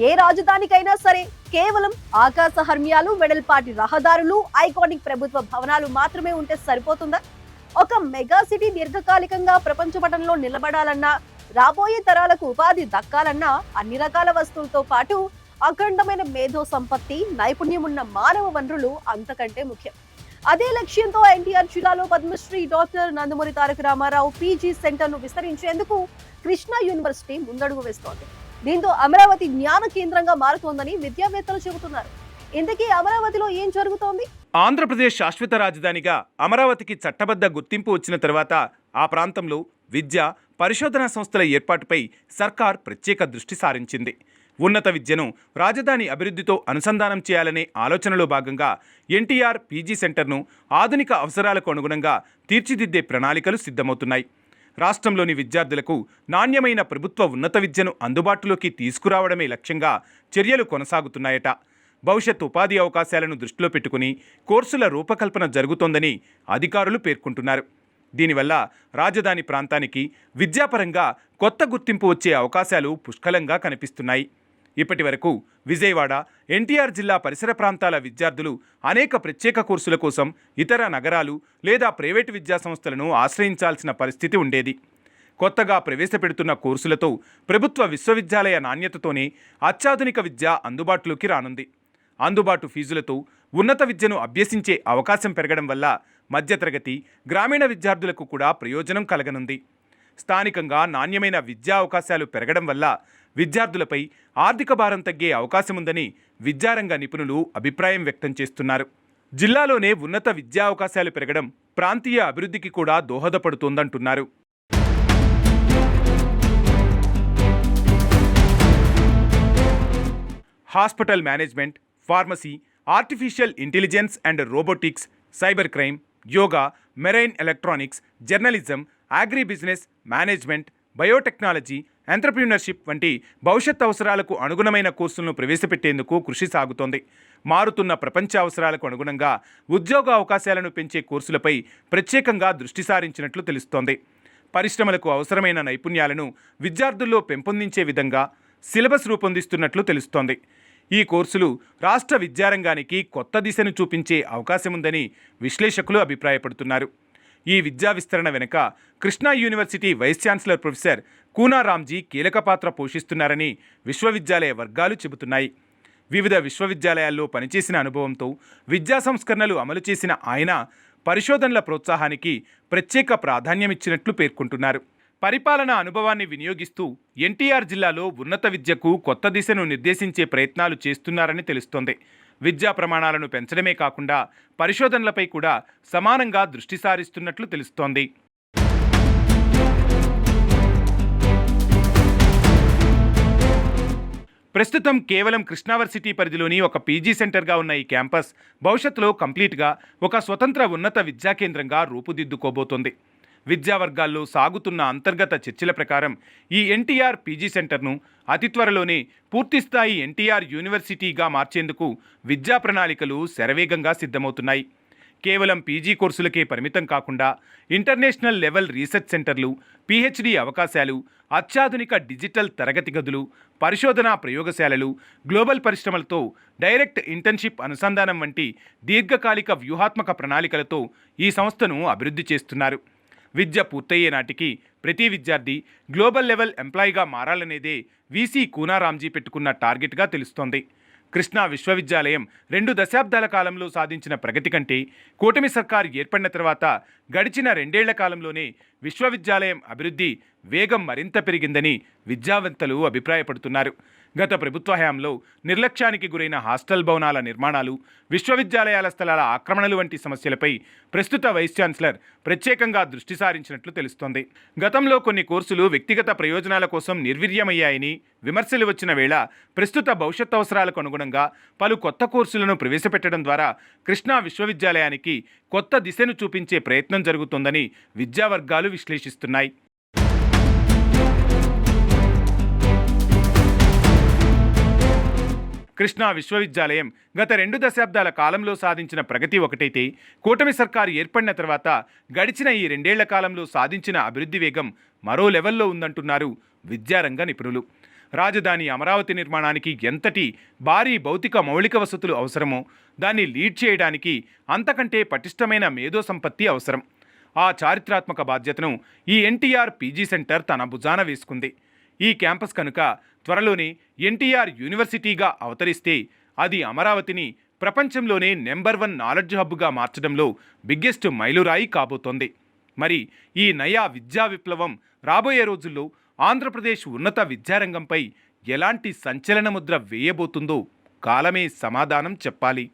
ఏ రాజధానికైనా సరే కేవలం ఆకాశ హర్మ్యాలు, వెడల్పాటి రహదారులు, ఐకానిక్ ప్రభుత్వ భవనాలు మాత్రమే ఉంటే సరిపోతుందా? ఒక మెగా సిటీ దీర్ఘకాలికంగా ప్రపంచ పటంలో నిలబడాలన్నా, రాబోయే తరాలకు ఉపాధి దక్కాలన్నా అన్ని రకాల వస్తువులతో పాటు అఖండమైన మేధో సంపత్తి, నైపుణ్యం ఉన్న మానవ వనరులు అంతకంటే ముఖ్యం. అదే లక్ష్యంతో ఎన్టీఆర్ జిల్లాలో పద్మశ్రీ డాక్టర్ నందమూరి తారక రామారావు పీజీ సెంటర్ను విస్తరించేందుకు కృష్ణా యూనివర్సిటీ ముందడుగు వేస్తోంది. దీంతో అమరావతి జ్ఞాన కేంద్రంగా మారుతోందని విద్యావేత్తలు చెబుతున్నారు. ఇంతకీ అమరావతిలో ఏం జరుగుతోంది? ఆంధ్రప్రదేశ్ శాశ్వత రాజధానిగా అమరావతికి చట్టబద్ధ గుర్తింపు వచ్చిన తర్వాత ఆ ప్రాంతంలో విద్య, పరిశోధనా సంస్థల ఏర్పాటుపై సర్కార్ ప్రత్యేక దృష్టి సారించింది. ఉన్నత విద్యను రాజధాని అభివృద్ధితో అనుసంధానం చేయాలనే ఆలోచనలో భాగంగా ఎన్టీఆర్ పీజీ సెంటర్ను ఆధునిక అవసరాలకు అనుగుణంగా తీర్చిదిద్దే ప్రణాళికలు సిద్ధమవుతున్నాయి. రాష్ట్రంలోని విద్యార్థులకు నాణ్యమైన ప్రభుత్వ ఉన్నత విద్యను అందుబాటులోకి తీసుకురావడమే లక్ష్యంగా చర్యలు కొనసాగుతున్నాయట. భవిష్యత్ ఉపాధి అవకాశాలను దృష్టిలో పెట్టుకుని కోర్సుల రూపకల్పన జరుగుతోందని అధికారులు పేర్కొంటున్నారు. దీనివల్ల రాజధాని ప్రాంతానికి విద్యాపరంగా కొత్త గుర్తింపు వచ్చే అవకాశాలు పుష్కలంగా కనిపిస్తున్నాయి. ఇప్పటి వరకు విజయవాడ, ఎన్టీఆర్ జిల్లా పరిసర ప్రాంతాల విద్యార్థులు అనేక ప్రత్యేక కోర్సుల కోసం ఇతర నగరాలు లేదా ప్రైవేటు విద్యాసంస్థలను ఆశ్రయించాల్సిన పరిస్థితి ఉండేది. కొత్తగా ప్రవేశపెడుతున్న కోర్సులతో ప్రభుత్వ విశ్వవిద్యాలయ నాణ్యతతోనే అత్యాధునిక విద్య అందుబాటులోకి రానుంది. అందుబాటు ఫీజులతో ఉన్నత విద్యను అభ్యసించే అవకాశం పెరగడం వల్ల మధ్యతరగతి, గ్రామీణ విద్యార్థులకు కూడా ప్రయోజనం కలగనుంది. స్థానికంగా నాణ్యమైన విద్యా అవకాశాలు పెరగడం వల్ల విద్యార్థులపై ఆర్థిక భారం తగ్గే అవకాశముందని విద్యారంగ నిపుణులు అభిప్రాయం వ్యక్తం చేస్తున్నారు. జిల్లాలోనే ఉన్నత విద్యా అవకాశాలు పెరగడం ప్రాంతీయ అభివృద్ధికి కూడా దోహదపడుతోందంటున్నారు. Hospital management, pharmacy, artificial intelligence and robotics, cyber crime, yoga, marine electronics, journalism, agri business, management, biotechnology, entrepreneurship వంటి భవిష్యత్ అవసరాలకు అనుగుణమైన కోర్సులను ప్రవేశపెట్టేందుకు కృషి సాగుతోంది. మారుతున్న ప్రపంచ అవసరాలకు అనుగుణంగా ఉద్యోగ అవకాశాలను పెంచే కోర్సులపై ప్రత్యేకంగా దృష్టి సారించినట్లు తెలుస్తోంది. పరిశ్రమలకు అవసరమైన నైపుణ్యాలను విద్యార్థుల్లో పెంపొందించే విధంగా సిలబస్ రూపొందిస్తున్నట్లు తెలుస్తోంది. ఈ కోర్సులు రాష్ట్ర విద్యారంగానికి కొత్త దిశను చూపించే అవకాశముందని విశ్లేషకులు అభిప్రాయపడుతున్నారు. ఈ విద్యా విస్తరణ వెనుక Krishna University vice chancellor professor Koona Ramji కీలక పాత్ర పోషిస్తున్నారని విశ్వవిద్యాలయ వర్గాలు చెబుతున్నాయి. వివిధ విశ్వవిద్యాలయాల్లో పనిచేసిన అనుభవంతో విద్యా సంస్కరణలు అమలు చేసిన ఆయన పరిశోధనల ప్రోత్సాహానికి ప్రత్యేక ప్రాధాన్యమిచ్చినట్లు పేర్కొంటున్నారు. పరిపాలనా అనుభవాన్ని వినియోగిస్తూ ఎన్టీఆర్ జిల్లాలో ఉన్నత విద్యకు కొత్త దిశను నిర్దేశించే ప్రయత్నాలు చేస్తున్నారని తెలుస్తోంది. విద్యా ప్రమాణాలను పెంచడమే కాకుండా పరిశోధనలపై కూడా సమానంగా దృష్టి సారిస్తున్నట్లు తెలుస్తోంది. ప్రస్తుతం కేవలం కృష్ణావర్సిటీ పరిధిలోని ఒక పీజీ సెంటర్గా ఉన్న ఈ క్యాంపస్ భవిష్యత్తులో కంప్లీట్గా ఒక స్వతంత్ర ఉన్నత విద్యా కేంద్రంగా రూపుదిద్దుకోబోతోంది. విద్యా వర్గాల్లో సాగుతున్న అంతర్గత చర్చల ప్రకారం ఈ ఎన్టీఆర్ పీజీ సెంటర్ను అతి త్వరలోనే పూర్తిస్థాయి ఎన్టీఆర్ యూనివర్సిటీగా మార్చేందుకు విద్యా ప్రణాళికలు శరవేగంగా సిద్ధమవుతున్నాయి. కేవలం పీజీ కోర్సులకే పరిమితం కాకుండా ఇంటర్నేషనల్ లెవెల్ రీసెర్చ్ సెంటర్లు, పీహెచ్డీ అవకాశాలు, అత్యాధునిక డిజిటల్ తరగతి గదులు, పరిశోధనా ప్రయోగశాలలు, గ్లోబల్ పరిశ్రమలతో డైరెక్ట్ ఇంటర్న్షిప్ అనుసంధానం వంటి దీర్ఘకాలిక వ్యూహాత్మక ప్రణాళికలతో ఈ సంస్థను అభివృద్ధి చేస్తున్నారు. విద్య పూర్తయ్యే నాటికి ప్రతి విద్యార్థి గ్లోబల్ లెవెల్ ఎంప్లాయీగా మారాలనేదే వీసీ కూనా రామ్జీ పెట్టుకున్న టార్గెట్గా తెలుస్తోంది. కృష్ణా విశ్వవిద్యాలయం 2 దశాబ్దాల కాలంలో సాధించిన ప్రగతి కంటే కూటమి సర్కార్ ఏర్పడిన తర్వాత గడిచిన 2 ఏళ్ల కాలంలోనే విశ్వవిద్యాలయం అభివృద్ధి వేగం మరింత పెరిగిందని విద్యావేత్తలు అభిప్రాయపడుతున్నారు. గత ప్రభుత్వ హయాంలో నిర్లక్ష్యానికి గురైన హాస్టల్ భవనాల నిర్మాణాలు, విశ్వవిద్యాలయాల స్థలాల ఆక్రమణలు వంటి సమస్యలపై ప్రస్తుత వైస్ ఛాన్సలర్ ప్రత్యేకంగా దృష్టి సారించినట్లు తెలుస్తోంది. గతంలో కొన్ని కోర్సులు వ్యక్తిగత ప్రయోజనాల కోసం నిర్వీర్యమయ్యాయని విమర్శలు వచ్చిన వేళ ప్రస్తుత భవిష్యత్ అవసరాలకు అనుగుణంగా పలు కొత్త కోర్సులను ప్రవేశపెట్టడం ద్వారా కృష్ణా విశ్వవిద్యాలయానికి కొత్త దిశను చూపించే ప్రయత్నం జరుగుతోందని విద్యావర్గాలు విశ్లేషిస్తున్నాయి. కృష్ణా విశ్వవిద్యాలయం గత 2 దశాబ్దాల కాలంలో సాధించిన ప్రగతి ఒకటైతే, కూటమి సర్కారు ఏర్పడిన తర్వాత గడిచిన ఈ 2 ఏళ్ల కాలంలో సాధించిన అభివృద్ధి వేగం మరో లెవెల్లో ఉందంటున్నారు విద్యారంగ నిపుణులు. రాజధాని అమరావతి నిర్మాణానికి ఎంతటి భారీ భౌతిక మౌలిక వసతులు అవసరమో దాన్ని లీడ్ చేయడానికి అంతకంటే పటిష్టమైన మేధో సంపత్తి అవసరం. ఆ చారిత్రాత్మక బాధ్యతను ఈ ఎన్టీఆర్ పీజీ సెంటర్ తన భుజాన వేసుకుంది. ఈ క్యాంపస్ కనుక త్వరలోనే ఎన్టీఆర్ యూనివర్సిటీగా అవతరిస్తే అది అమరావతిని ప్రపంచంలోనే నెంబర్ 1 నాలెడ్జ్ హబ్గా మార్చడంలో బిగ్గెస్ట్ మైలురాయి కాబోతోంది. మరి ఈ నయా విద్యా విప్లవం రాబోయే రోజుల్లో ఆంధ్రప్రదేశ్ ఉన్నత విద్యారంగంపై ఎలాంటి సంచలన ముద్ర వేయబోతుందో కాలమే సమాధానం చెప్పాలి.